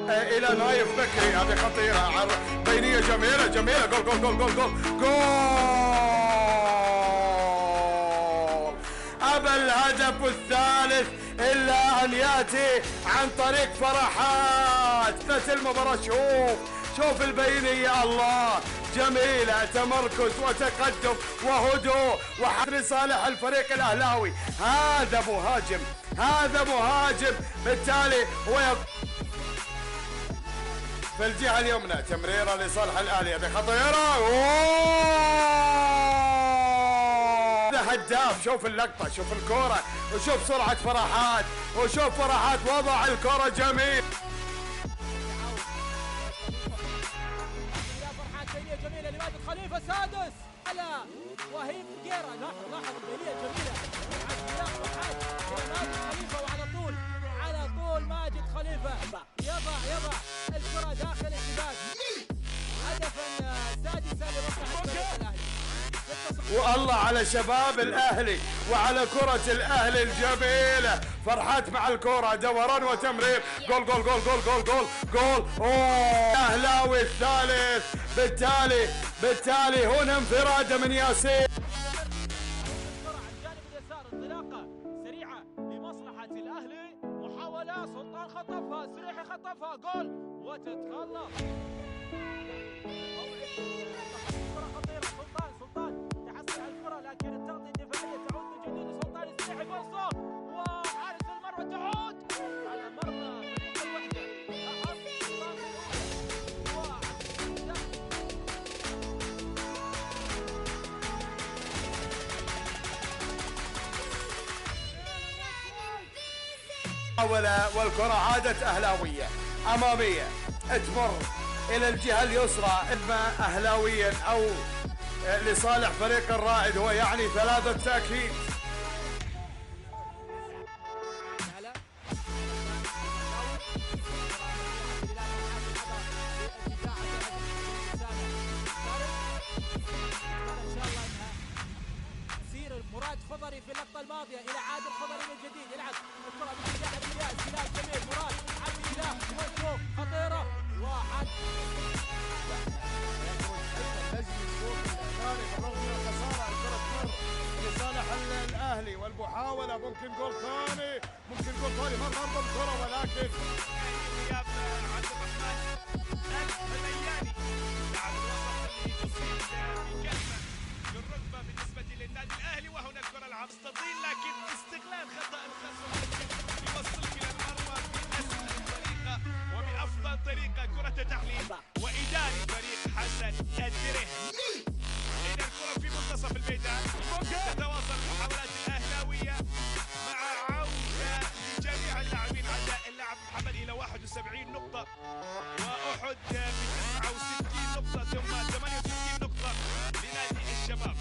الى نايف بكري. هذه خطيره، بينيه جميله جميله. جول جول جول جول جول جول. ابى الهدف الثالث الا ان ياتي عن طريق فرحات. نفس المباراه. شوف البينيه، الله جميلة، تمركز وتقدم وهدوء وحد لصالح الفريق الأهلاوي. هذا مهاجم بالتالي هو في الجهة اليمنى. تمريرة لصالح الأهلي، هذه خطيرة. هذا هداف. شوف اللقطة، شوف الكرة، وشوف سرعة فرحات، وشوف فرحات وضع الكرة جميل. جميلة لماجد خليفة السادس على وهيب فقيرة. لاحظ البينية جميلة إلى ماجد خليفة، وعلى طول ماجد خليفة يضع الكرة داخل الشباك. هدفا سادسا لمصلحة الفريق الأهلي. والله على شباب الأهلي وعلى كرة الأهلي الجميلة. فرحات مع الكرة، دوران وتمرير. جول جول جول جول جول جول جول. أهلاوي الثالث. بالتالي هنا انفرادة من ياسين. الكرة على الجانب اليسار، انطلاقة سريعة لمصلحة الأهلي. محاولة، سلطان خطفها، سريحي خطفها، جول وتتخلص. خطيرة. سلطان تحصل على الكرة، لكن التغطية الدفاعية تعود من جديد لسلطان السريحي. فرصة وحارس المرمى تعود على مرمى فريق الوحدة. والكرة عادت أهلاوية أمامية، تمر إلى الجهة اليسرى، إما أهلاويا أو لصالح فريق الرائد، هو يعني 3 تأكيد. مراد خضري في اللقطة الماضية إلى عادل خضري من جديد. يلعب الكرة من اتجاه عبد الله، استلام جميل. مراد عبد الله وشوف خطيرة. واحد بالرغم من الخسارة الكرة تمر لصالح الأهلي، والمحاولة ممكن جول ثاني، ما ضرب الكرة، ولكن غياب عبد الرحمن البياني لاعب الوسط اللي يصيب بكلمة للركبة بالنسبة للنادي الأهلي. وهنا الكرة العاب تستطيل، لكن استغلال خطأ الخصم يوصلك إلى المرمى بأسهل طريقة وبأفضل طريقة. كرة تحليل وإداري فريق حسن الدرهمي. إلى الكرة في منتصف الميدان. تتواصل المحاولات الأهلاوية مع عودة لجميع اللاعبين. عداء اللاعب محمد إلى 71 نقطة، وأحد ب 69 نقطة، ثم 68 نقطة لنادي الشباب.